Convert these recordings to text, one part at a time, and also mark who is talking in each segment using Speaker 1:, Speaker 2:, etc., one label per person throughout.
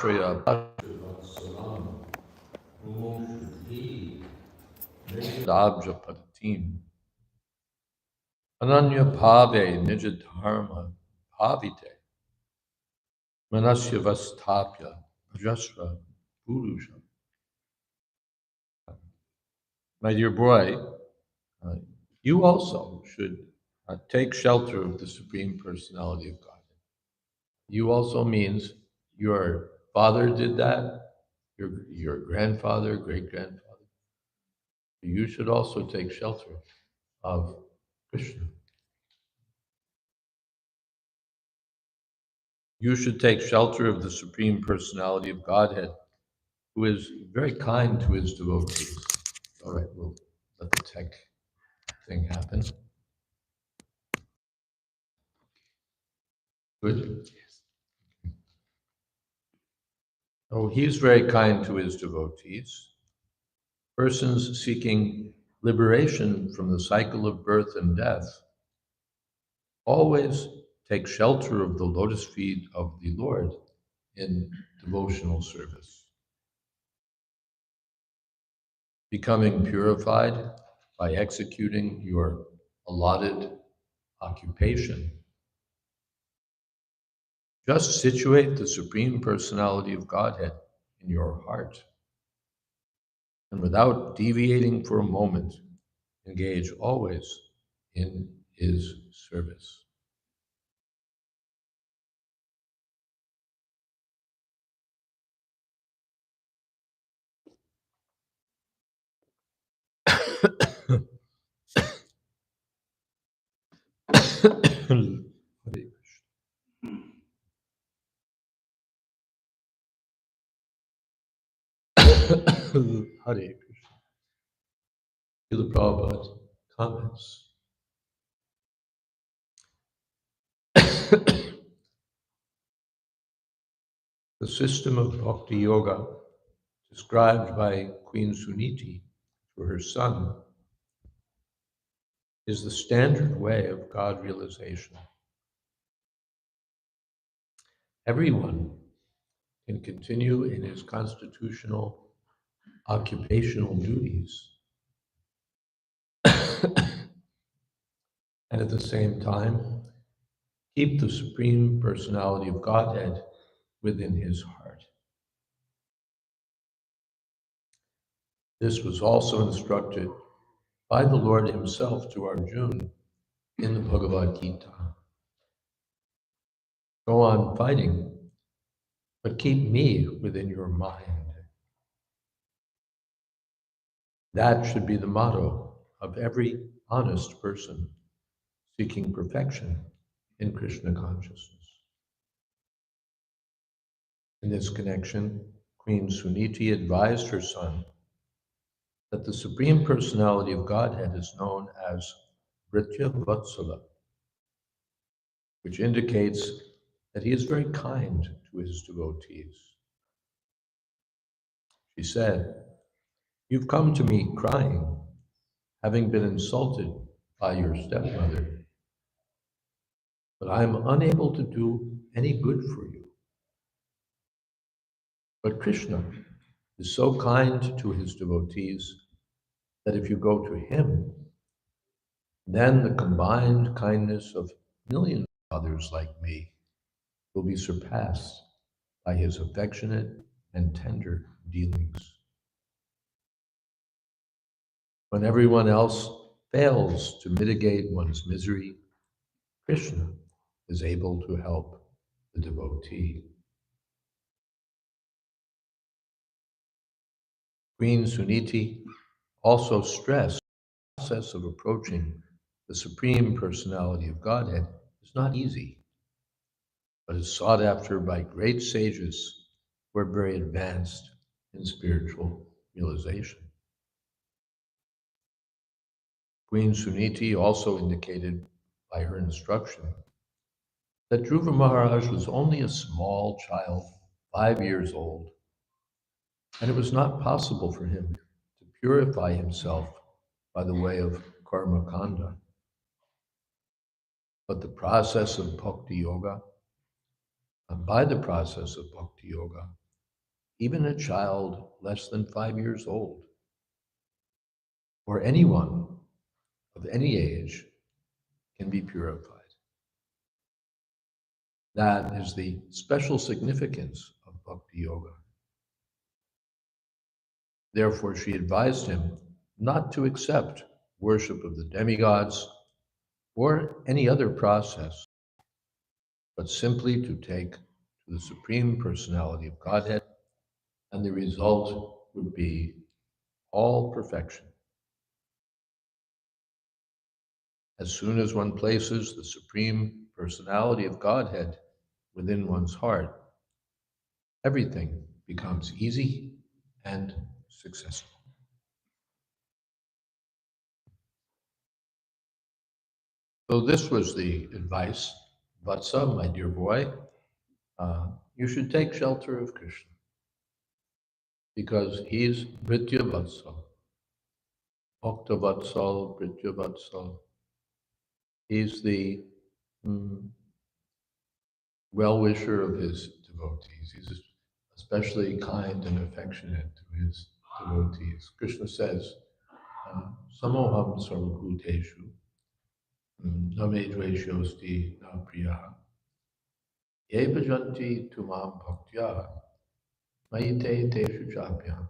Speaker 1: Ananya Bhave Nija Dharma Bhavite Manasya Vastapya Bhajasva Purusha. My dear boy, you also should take shelter of the Supreme Personality of God. You also means your father did that, your grandfather, great grandfather. You should also take shelter of Krishna. You should take shelter of the Supreme Personality of Godhead, who is very kind to his devotees. All right, we'll let the tech thing happen. Good. Oh, he's very kind to his devotees. Persons seeking liberation from the cycle of birth and death always take shelter of the lotus feet of the Lord in devotional service. Becoming purified by executing your allotted occupation. Just situate the Supreme Personality of Godhead in your heart, and without deviating for a moment, engage always in His service. Hare Krishna. Srila Prabhupada comments. The system of Bhakti Yoga described by Queen Suniti to her son is the standard way of God realization. Everyone can continue in his constitutional occupational duties and at the same time keep the Supreme Personality of Godhead within his heart. This was also instructed by the Lord himself to Arjuna in the Bhagavad Gita. Go on fighting, but keep me within your mind. That should be the motto of every honest person seeking perfection in Krishna consciousness. In this connection, Queen Suniti advised her son that the Supreme Personality of Godhead is known as Bhritya Vatsala, which indicates that he is very kind to his devotees. She said, "You've come to me crying, having been insulted by your stepmother, but I'm unable to do any good for you. But Krishna is so kind to his devotees that if you go to him, then the combined kindness of millions of others like me will be surpassed by his affectionate and tender dealings. When everyone else fails to mitigate one's misery, Krishna is able to help the devotee." Queen Suniti also stressed the process of approaching the Supreme Personality of Godhead is not easy, but is sought after by great sages who are very advanced in spiritual realization. Queen Suniti also indicated by her instruction that Dhruva Maharaj was only a small child, 5 years old, and it was not possible for him to purify himself by the way of karma kanda. But the process of bhakti yoga, and by the process of bhakti yoga, even a child less than 5 years old, or anyone of any age can be purified. That is the special significance of Bhakti Yoga. Therefore, she advised him not to accept worship of the demigods or any other process, but simply to take to the Supreme Personality of Godhead, and the result would be all perfection. As soon as one places the Supreme Personality of Godhead within one's heart, everything becomes easy and successful. So this was the advice. Vatsa, my dear boy, you should take shelter of Krishna because he's Bhritya Vatsal, Bhakta Vatsal, Bhritya Vatsal. He's the well-wisher of his devotees. He's especially kind and affectionate to his devotees. Krishna says, Samoham sarvabhuteshu, na me dveshyosti na priya, ye bhajanti tumam bhaktya, mayite teshu chapyam.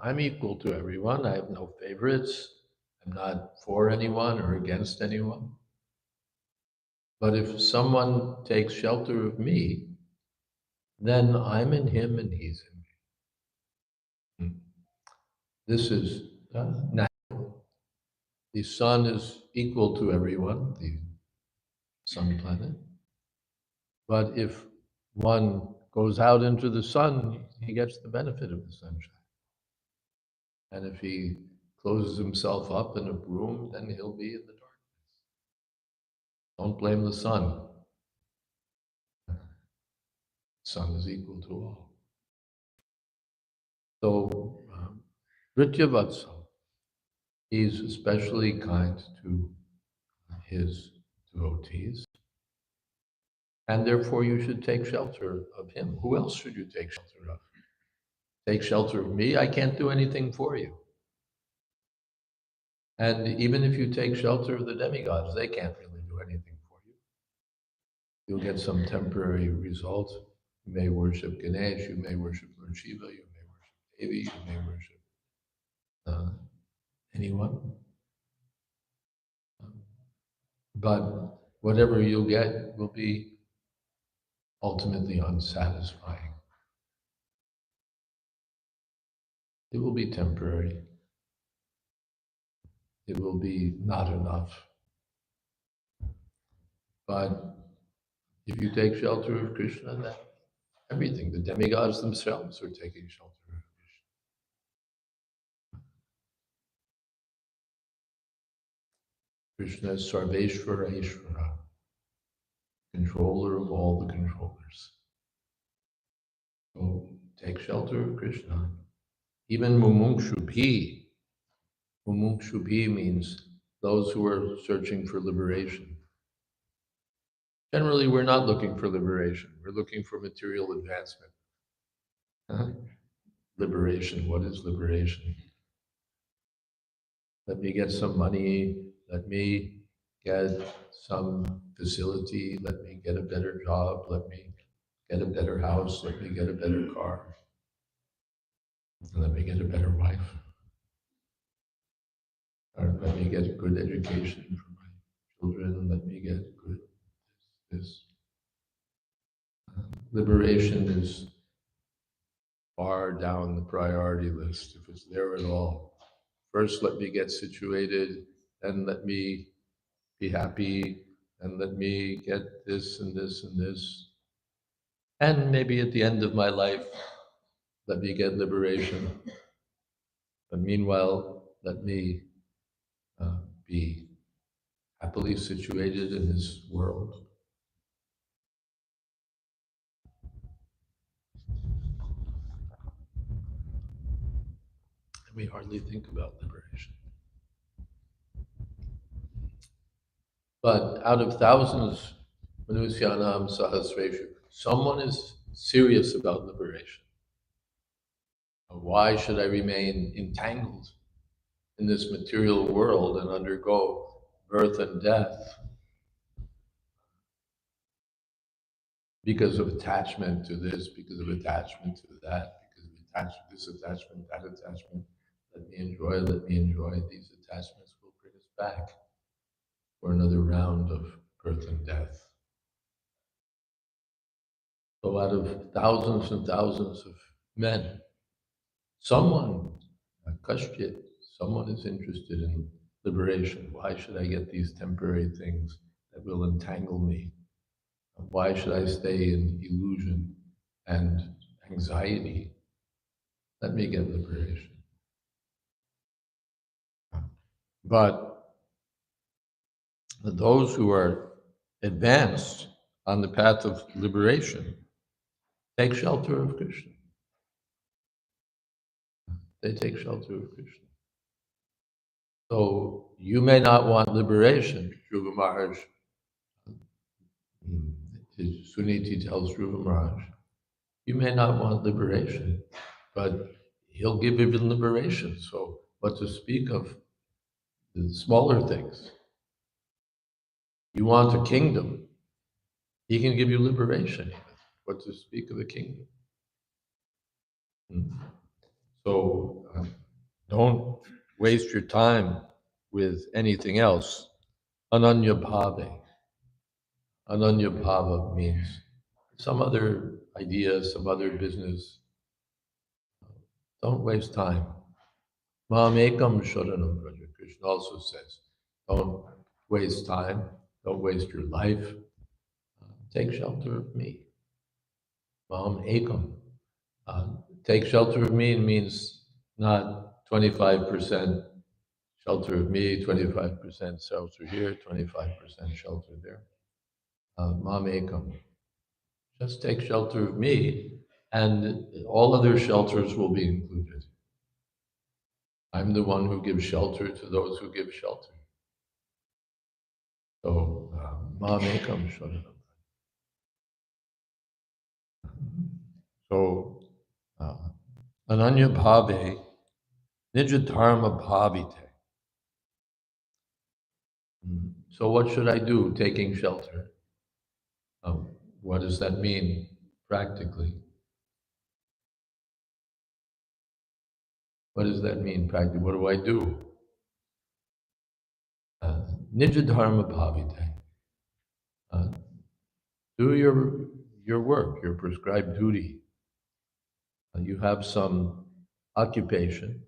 Speaker 1: I'm equal to everyone. I have no favorites. I'm not for anyone or against anyone. But if someone takes shelter of me, then I'm in him and he's in me. This is natural. The sun is equal to everyone, the sun planet. But if one goes out into the sun, he gets the benefit of the sunshine. And if he closes himself up in a room, then he'll be in the darkness. Don't blame the sun. The sun is equal to all. So, Bhritya Vatsal, he's especially kind to his devotees, and therefore you should take shelter of him. Who else should you take shelter of? Take shelter of me? I can't do anything for you. And even if you take shelter of the demigods, they can't really do anything for you. You'll get some temporary result. You may worship Ganesh, you may worship Lord Shiva, you may worship Devi, you may worship anyone. But whatever you'll get will be ultimately unsatisfying. It will be temporary. It will be not enough. But if you take shelter of Krishna, then everything, the demigods themselves are taking shelter of Krishna. Krishna is Sarveshvara Ishvara, controller of all the controllers. So take shelter of Krishna. Even Mumukshubhi. Mumukshubhi means those who are searching for liberation. Generally, we're not looking for liberation. We're looking for material advancement. Liberation, what is liberation? Let me get some money, let me get some facility, let me get a better job, let me get a better house, let me get a better car, and let me get a better wife, or let me get a good education for my children, let me get good this. Liberation is far down the priority list, if it's there at all. First, let me get situated, then let me be happy, and let me get this and this and this. And maybe at the end of my life, let me get liberation. But meanwhile, let me be happily situated in this world. And we hardly think about liberation. But out of thousands, Manusyanam Sahasreshu, someone is serious about liberation. Why should I remain entangled in this material world and undergo birth and death because of attachment to this, because of attachment to that, because of attachment, this attachment, that attachment? Let me enjoy, let me enjoy. These attachments will bring us back for another round of birth and death. So out of thousands and thousands of men, someone, Kashchit, someone is interested in liberation. Why should I get these temporary things that will entangle me? Why should I stay in illusion and anxiety? Let me get liberation. But those who are advanced on the path of liberation take shelter of Krishna. They take shelter of Krishna. So you may not want liberation, Dhruva Maharaj. Suniti tells Dhruva Maharaj, you may not want liberation, but he'll give you liberation. So what to speak of the smaller things? You want a kingdom, he can give you liberation. What to speak of a kingdom? So don't waste your time with anything else. Ananya bhave. Ananya bhava means some other idea, some other business. Don't waste time. Mamekam sharanam braja. Krishna also says, don't waste time, don't waste your life. Take shelter of me. Mam ekam. Take shelter of me means not 25% shelter of me, 25% shelter here, 25% shelter there. Mam ekam. Just take shelter of me, and all other shelters will be included. I'm the one who gives shelter to those who give shelter. So, Mamekam Sharanam. So, Ananya Bhave, Nija Dharma Bhavite. So, what should I do taking shelter? What does that mean practically? What does that mean practically? What do I do? Nija Dharma Bhavite. Do your work, your prescribed duty. You have some occupation,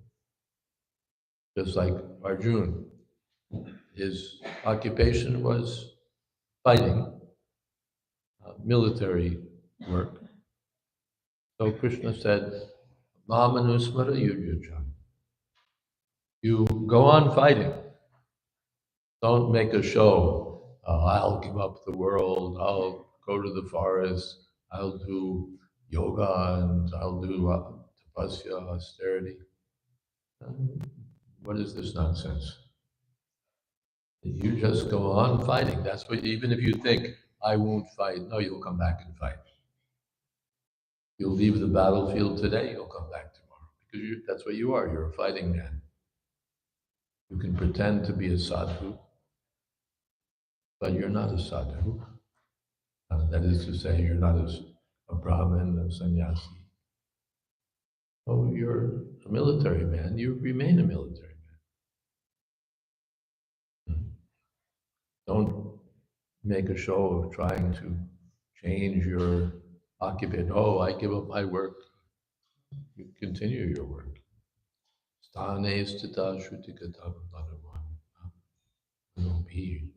Speaker 1: just like Arjuna. His occupation was fighting, military work. So Krishna said, Mahamanusmara Yudhyacha. You go on fighting. Don't make a show. I'll give up the world. I'll go to the forest. I'll do yoga and I'll do tapasya, austerity. What is this nonsense? You just go on fighting. That's what, even if you think, I won't fight, no, you'll come back and fight. You'll leave the battlefield today, you'll come back tomorrow. Because that's what you are, you're a fighting man. You can pretend to be a sadhu, but you're not a sadhu. That is to say, you're not a Brahmin, a sannyasi. Oh, you're a military man, you remain a military man. Don't make a show of trying to change your occupation. Oh, I give up my work. You continue your work. Sthane stita shrutikata manobi.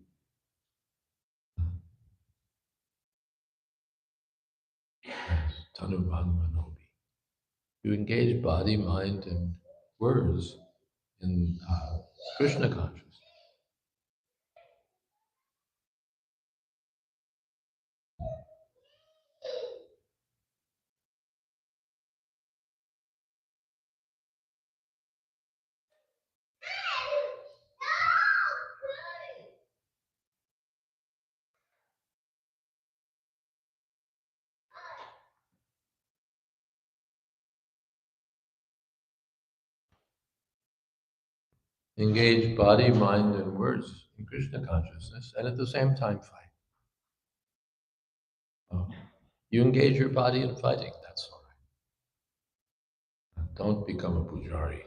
Speaker 1: Tanuban manobi. You engage body, mind, and words in Krishna consciousness. engage body, mind, and words in Krishna consciousness, and at the same time fight. Uh, You engage your body in fighting, that's all right. Don't become a pujari.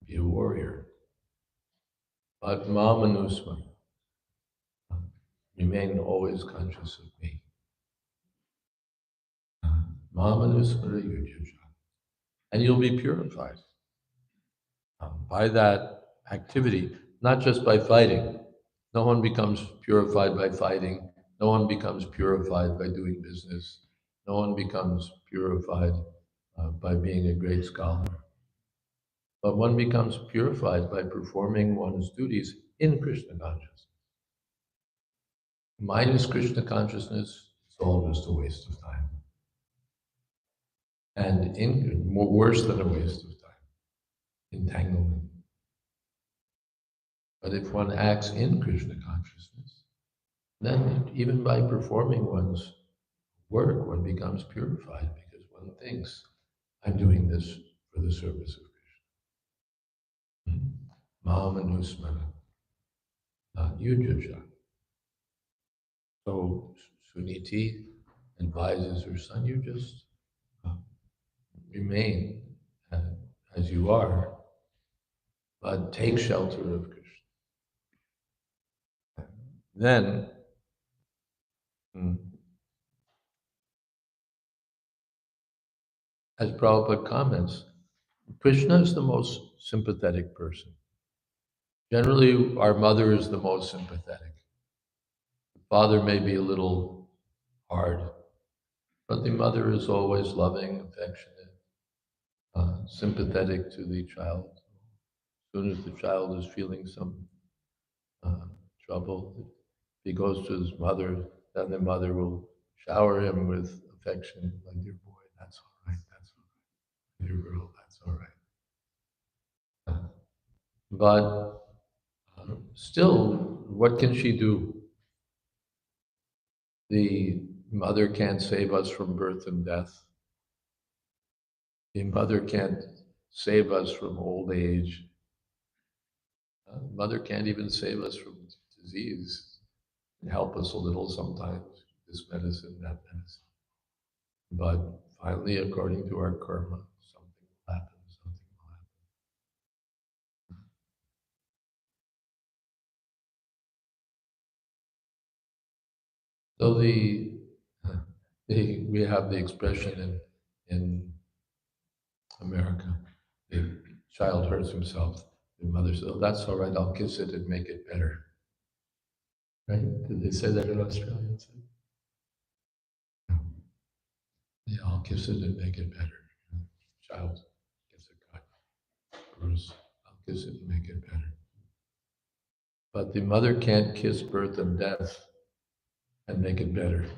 Speaker 1: Be a warrior. But Mamanusma, remain always conscious of me. Mamanusmara Yujuja. And you'll be purified by that activity, not just by fighting. No one becomes purified by fighting. No one becomes purified by doing business. No one becomes purified by being a great scholar. But one becomes purified by performing one's duties in Krishna consciousness. Minus Krishna consciousness, it's all just a waste of time. And worse than a waste of time, entanglement. But if one acts in Krishna consciousness, then even by performing one's work, one becomes purified because one thinks, I'm doing this for the service of Krishna. Mamanusmana, Yujuja. So Suniti advises her son, you just remain as you are, but take shelter of Krishna. Then, as Prabhupada comments, Krishna is the most sympathetic person. Generally, our mother is the most sympathetic. The father may be a little hard, but the mother is always loving, affectionate, sympathetic to the child. As soon as the child is feeling some trouble, if he goes to his mother, then the mother will shower him with affection, like, dear boy, that's all right, that's all right. Dear girl, that's all right. But still, what can she do? The mother can't save us from birth and death. The mother can't save us from old age. Mother can't even save us from disease. Help us a little sometimes, this medicine, that medicine. But finally, according to our karma, something will happen, something will happen. So we have the expression in America, the child hurts himself, the mother says, oh, that's all right, I'll kiss it and make it better. Right? Did they say that in Australia? No. Yeah, I'll kiss it and make it better. Child gets a cut, bruise, I'll kiss it and make it better. But the mother can't kiss birth and death and make it better.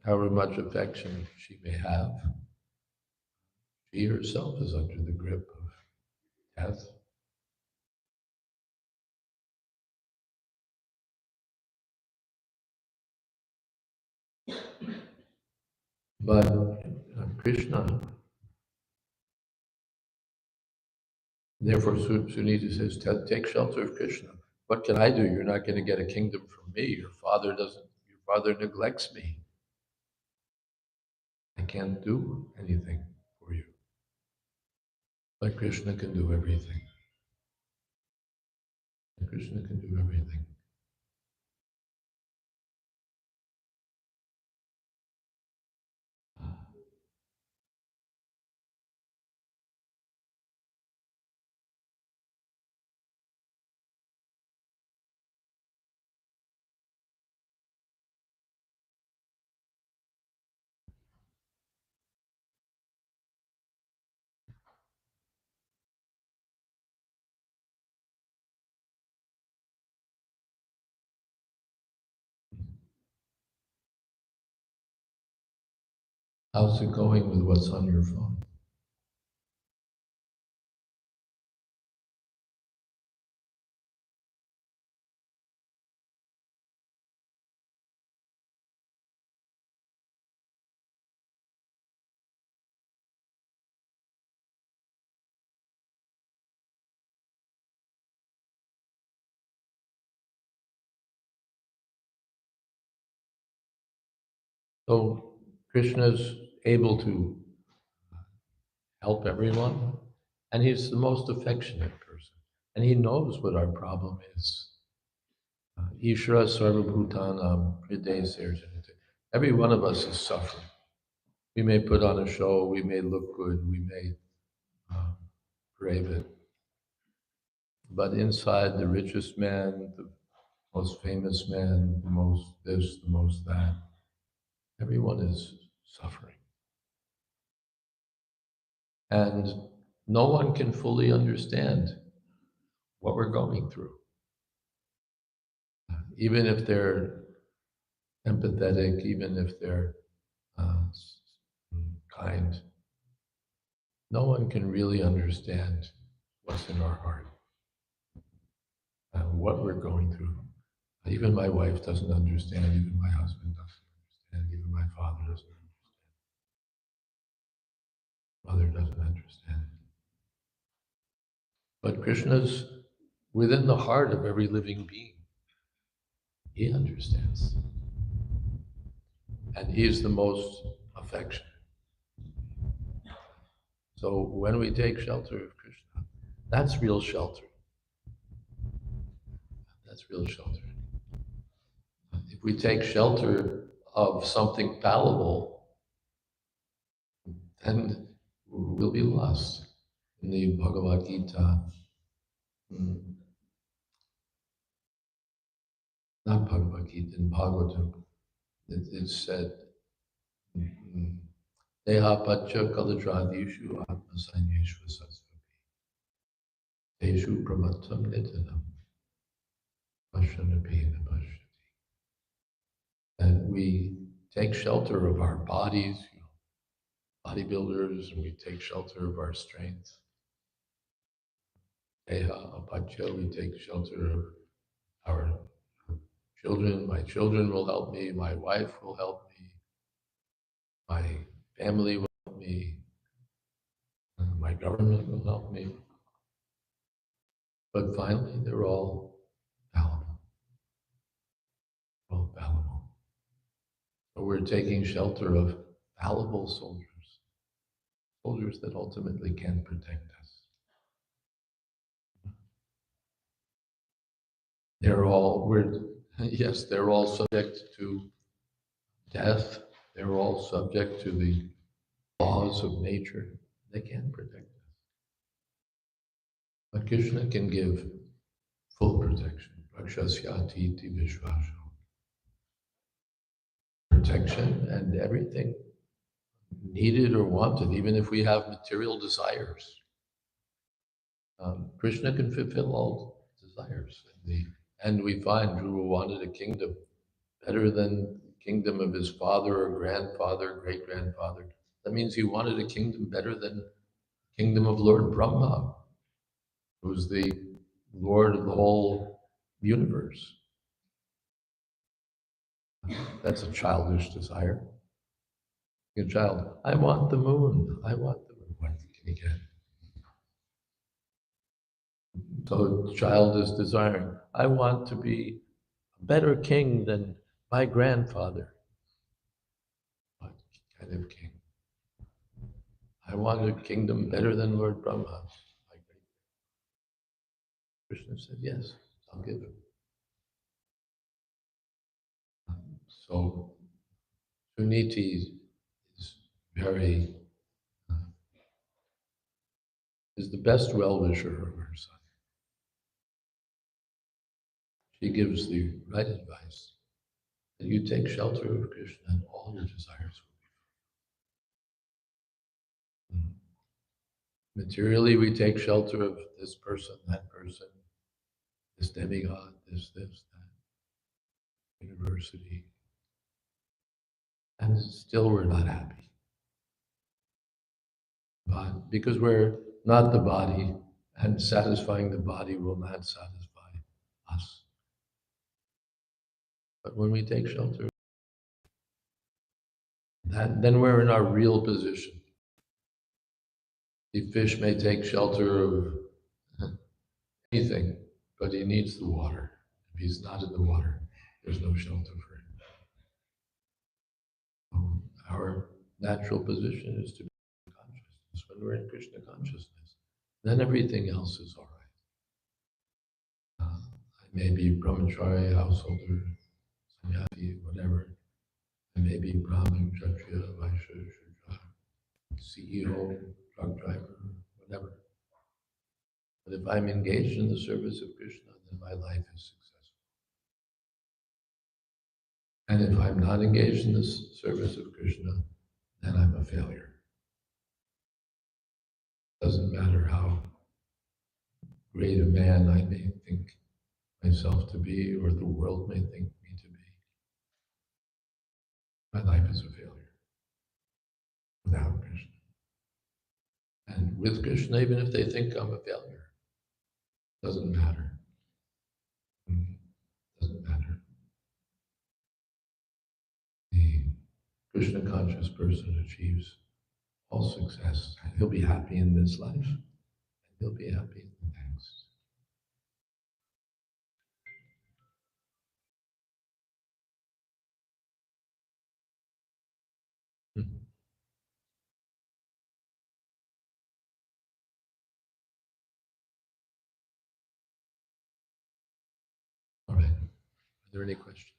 Speaker 1: However much affection she may have, she herself is under the grip of death. But Krishna, therefore Sunita says, take shelter of Krishna. What can I do? You're not going to get a kingdom from me. Your father neglects me. I can't do anything for you. But Krishna can do everything. Krishna can do everything. How's it going with what's on your phone? So Krishna's able to help everyone, and he's the most affectionate person. And he knows what our problem is. Ishvara Sarvabhutanam Hriday Sarjanite. Every one of us is suffering. We may put on a show, we may look good, we may brave it. But inside, the richest man, the most famous man, the most this, the most that, everyone is suffering. And no one can fully understand what we're going through. Even if they're empathetic, even if they're uh, kind, no one can really understand what's in our heart, what we're going through. Even my wife doesn't understand, even my husband doesn't understand, even my father doesn't understand, mother doesn't understand. But Krishna's within the heart of every living being. He understands. And he is the most affectionate. So when we take shelter of Krishna, that's real shelter. That's real shelter. If we take shelter of something fallible, then we'll be lost. In the Bhagavad Gita, not Bhagavad Gita, in Bhagavatam, it's said, Deha pacha kaladradishu atmasanyeshva satsvapi. Teshu pramatam nitanam pashanapena pashyati. And we take shelter of our bodies, bodybuilders, and we take shelter of our strength. Deha apacha, we take shelter of our children. My children will help me, my wife will help me, my family will help me, my government will help me. But finally, they're all fallible. All fallible. So we're taking shelter of fallible soldiers, soldiers that ultimately can protect us. They're all, yes, they're all subject to death. They're all subject to the laws of nature. They can protect us. But Krishna can give full protection. Rakshasyatiti Vishvasho. Protection and everything needed or wanted, even if we have material desires. Krishna can fulfill all desires. And we find Dhruva wanted a kingdom better than the kingdom of his father or grandfather, great-grandfather. That means he wanted a kingdom better than the kingdom of Lord Brahma, who's the Lord of the whole universe. That's a childish desire. A child, I want the moon. I want the moon. What can he get? So the child is desiring, I want to be a better king than my grandfather. What kind of king? I want a kingdom better than Lord Brahma. Krishna said, yes, I'll give him. So Suniti is is the best well-wisher of her son. She gives the right advice that you take shelter of Krishna and all your desires will be fulfilled. Materially, we take shelter of this person, that person, this demigod, this, that, university, and still we're not happy. But because we're not the body, and satisfying the body will not satisfy us. But when we take shelter, then we're in our real position. The fish may take shelter of anything, but he needs the water. If he's not in the water, there's no shelter for him. Our natural position is to be in consciousness. When we're in Krishna consciousness, then everything else is all right. I may be brahmachari, householder, sannyasi, whatever. I may be Brahmin, Kshatriya, Vaishya, Shudra, CEO, truck driver, whatever. But if I'm engaged in the service of Krishna, then my life is successful. And if I'm not engaged in the service of Krishna, then I'm a failure. Doesn't matter how great a man I may think myself to be, or the world may think me to be. My life is a failure without Krishna. And with Krishna, even if they think I'm a failure, doesn't matter. Doesn't matter. The Krishna conscious person achieves all success. He'll be happy in this life, and he'll be happy in the next. All right. Are there any questions?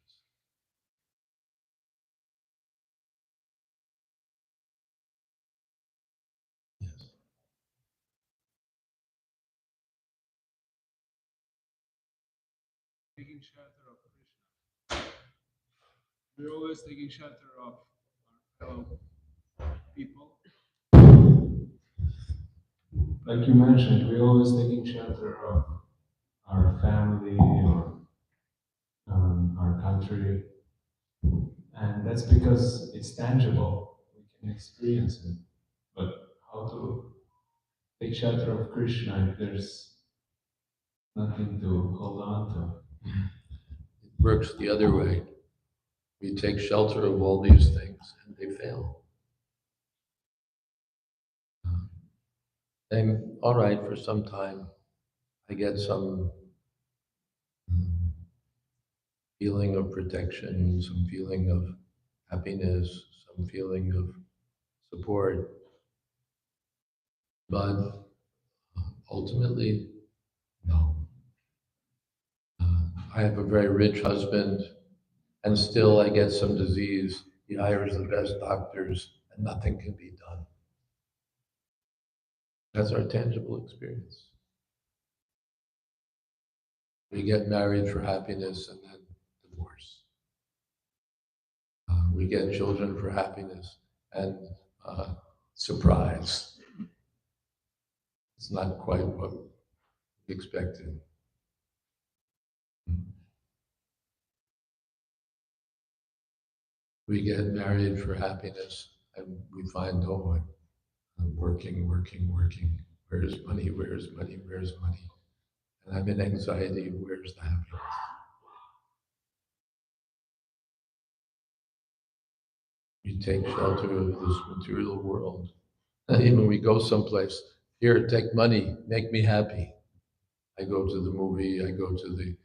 Speaker 1: Yes.
Speaker 2: Taking shelter of Krishna. We're always taking shelter of our fellow people. Like you mentioned, we're always taking shelter of our family or our country. And that's because it's tangible. We can experience it. But how to take shelter of Krishna if there's nothing to hold on to?
Speaker 1: It works the other way. We take shelter of all these things and they fail. And all right, for some time, I get some feeling of protection, some feeling of happiness, some feeling of support. But ultimately, no. I have a very rich husband, and still I get some disease. He hires the best doctors, and nothing can be done. That's our tangible experience. We get married for happiness and then divorce. We get children for happiness and surprise. It's not quite what we expected. We get married for happiness and we find, oh, I'm working. Where's money? Where's money? Where's money? And I'm in anxiety. Where's the happiness? We take shelter of this material world. And even we go someplace, here, take money, make me happy. I go to the movie, I go to the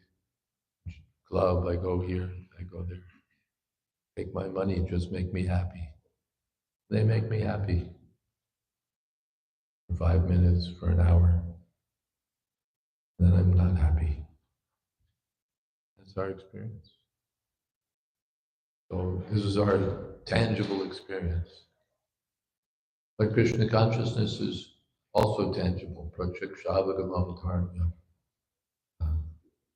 Speaker 1: club, I go here, I go there. Take my money, just make me happy. They make me happy for 5 minutes, for an hour. Then I'm not happy. That's our experience. So this is our tangible experience. But Krishna consciousness is also tangible. Pratyakshavagamam dharma.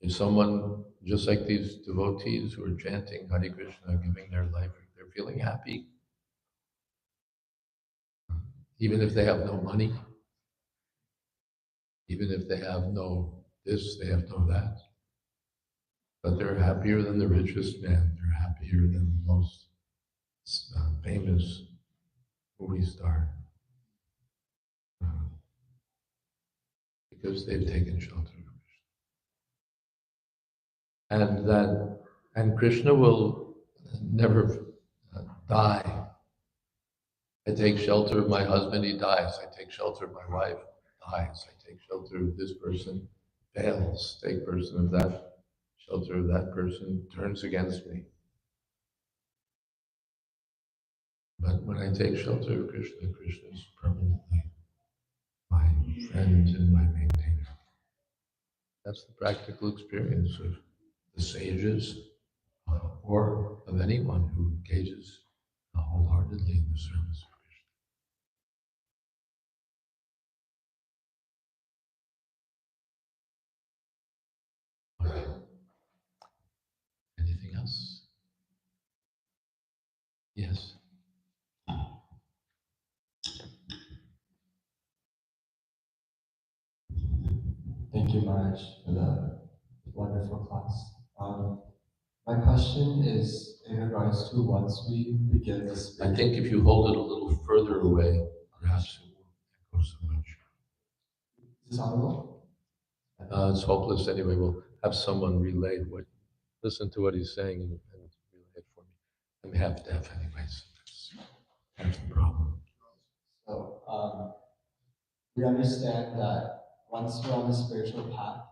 Speaker 1: If someone, just like these devotees who are chanting Hare Krishna, giving their life, they're feeling happy, even if they have no money, even if they have no this, they have no that, but they're happier than the richest man, they're happier than the most famous movie star, because they've taken shelter of Krishna. And Krishna will never die. I take shelter of my husband, he dies. I take shelter of my wife, dies. I take shelter of this person, fails. Take person of that, shelter of that person, turns against me. But when I take shelter of Krishna, Krishna is permanently my friend and my maintainer. That's the practical experience of the sages or of anyone who engages wholeheartedly in the service of Krishna. Okay. Anything else? Yes.
Speaker 3: Thank you, Maharaj, for the wonderful class. My question is in regards to once we begin this.
Speaker 1: I think if you hold it a little further away, perhaps it won't echo so much.
Speaker 3: Is this audible?
Speaker 1: It's hopeless anyway. We'll have someone relay listen to what he's saying and relay it for me. I'm half deaf anyway, so that's the problem.
Speaker 3: So we understand that once we're on the spiritual path,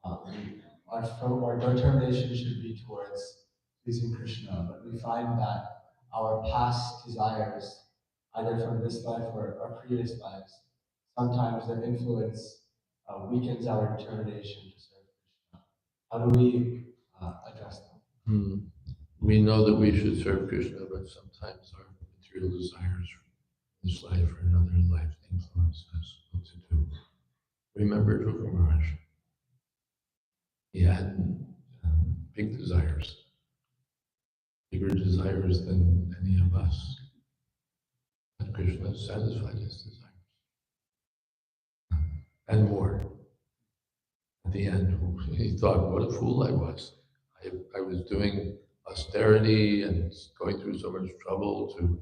Speaker 3: our determination should be towards pleasing Krishna, but we find that our past desires, either from this life or our previous lives, sometimes their influence weakens our determination to serve Krishna. How do we address that?
Speaker 1: We know that we should serve Krishna, but sometimes our material desires from this life or another life influence us what to do. Remember Dhruva Maharaj. He had big desires, bigger desires than any of us. But Krishna satisfied his desires. And more. At the end, he thought, what a fool I was. I was doing austerity and going through so much trouble to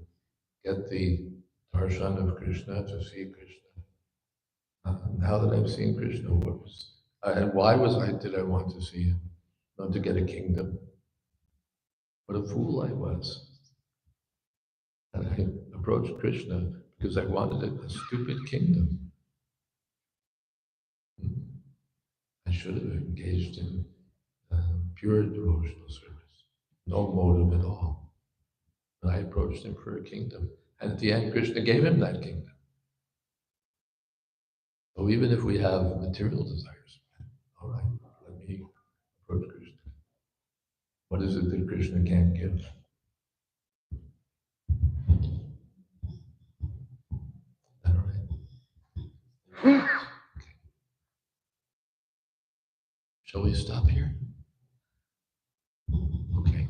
Speaker 1: get the darshan of Krishna, to see Krishna. Now that I've seen Krishna, and why did I want to see him? Not to get a kingdom. What a fool I was. And I approached Krishna because I wanted a stupid kingdom. I should have engaged in pure devotional service, no motive at all. And I approached him for a kingdom. And at the end, Krishna gave him that kingdom. So even if we have material desires, all right, let me approach Krishna. What is it that Krishna can't give? All right. Okay. Shall we stop here? Okay.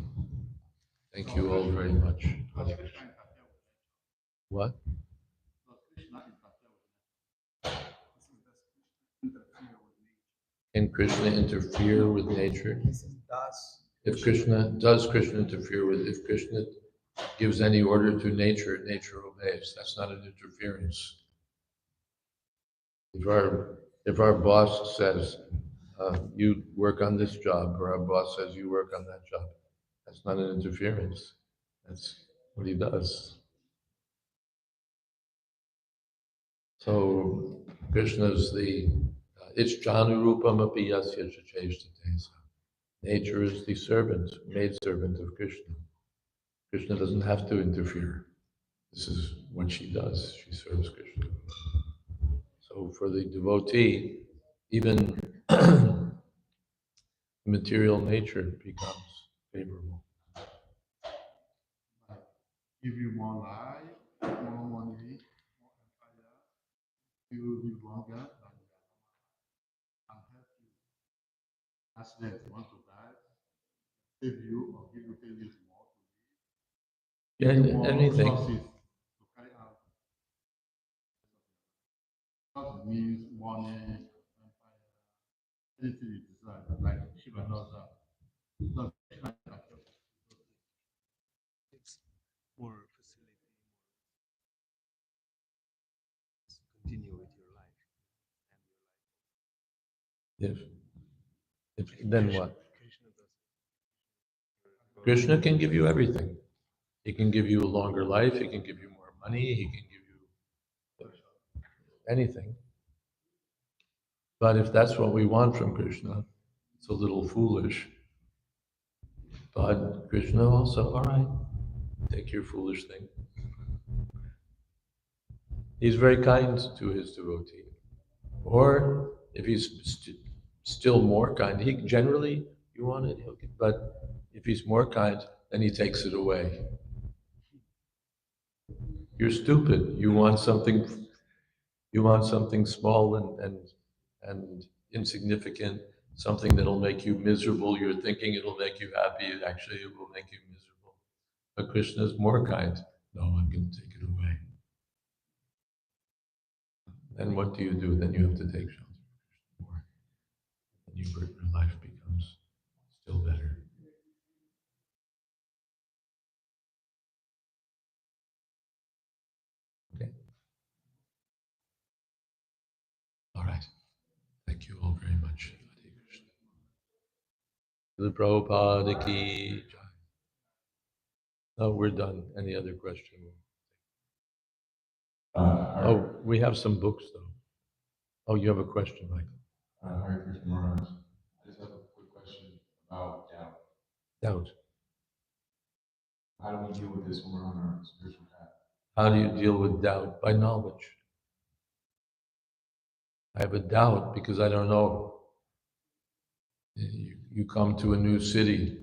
Speaker 1: Thank you all very much. What? Can Krishna interfere with nature? If Krishna interfere if Krishna gives any order to nature, nature obeys. That's not an interference. If our boss says, you work on this job, or our boss says you work on that job, that's not an interference. That's what he does. So Krishna's it's Janurupam api yasya chacheshtatesa. Nature is the servant, maidservant of Krishna. Krishna doesn't have to interfere. This is what she does. She serves Krishna. So for the devotee, even material nature becomes favorable.
Speaker 4: Give you more life, more money, more empire, you live longer than you are and help you. Accident, you want to die, save you or give you 10 years more to live.
Speaker 1: Yeah,
Speaker 4: More
Speaker 1: anything.
Speaker 4: resources to carry out. That means money, empire, anything you desire, like Shiva does that. Does
Speaker 5: It's more facility, continue with your life and your life.
Speaker 1: Yes. Then what?
Speaker 5: Krishna does.
Speaker 1: Krishna can give you everything. He can give you a longer life. He can give you more money. He can give you anything. But if that's what we want from Krishna, it's a little foolish. But Krishna also, all right, take your foolish thing. He's very kind to his devotee. Or if he's still more kind, he generally, you want it, but if he's more kind, then he takes it away. You're stupid. You want something small and insignificant, something that'll make you miserable. You're thinking it'll make you happy. Actually, it will make you miserable. But Krishna is more kind. No, I'm going to take it away. Then what do? Then you have to take shelter more. And your life becomes still better. Okay. All right. Thank you all very much. Hare Krishna. The Prabhupada ki jai. No, we're done. Any other question? Oh, we have some books though. Oh, you have a question, Michael?
Speaker 2: Hare Krishna Maharaj. I just have a quick question about doubt.
Speaker 1: Doubt.
Speaker 2: How do we deal with this when we're on our spiritual path?
Speaker 1: How do you deal with doubt? By knowledge. I have a doubt because I don't know. You come to a new city,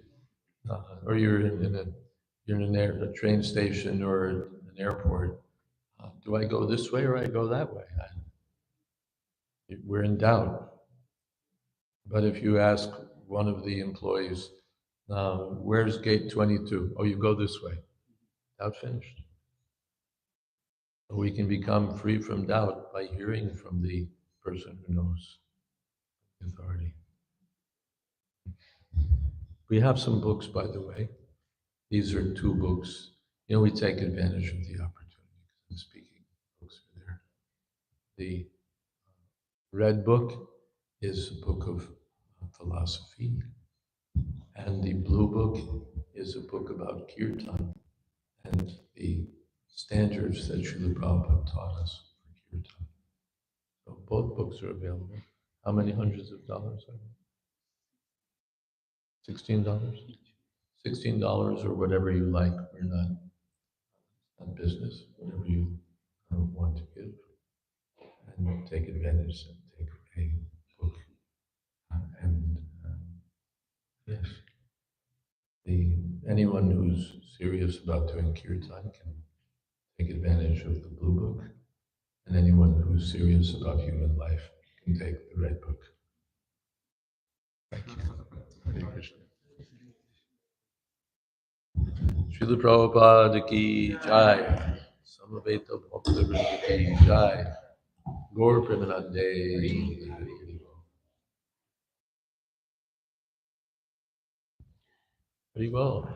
Speaker 1: or you're in a train station or an airport. Do I go this way or I go that way? We're in doubt. But if you ask one of the employees, where's gate 22? Oh, you go this way. Doubt finished. We can become free from doubt by hearing from the person who knows the authority. We have some books, by the way. These are two books. We take advantage of the opportunity because I'm speaking. Books are there. The red book is a book of philosophy, and the blue book is a book about kirtan and the standards that Srila Prabhupada taught us for kirtan. So both books are available. How many hundreds of dollars are there? $16? $16 or whatever you like. We're not business. Whatever you want to give and take advantage and take a book. And yes, anyone who's serious about doing kirtan can take advantage of the blue book, and anyone who's serious about human life can take the red book. Thank you. Hare Krishna. Srila Prabhupada ki jai. Samaveta Bhaktivinoda ki jai. Gaur Premanande. Very well.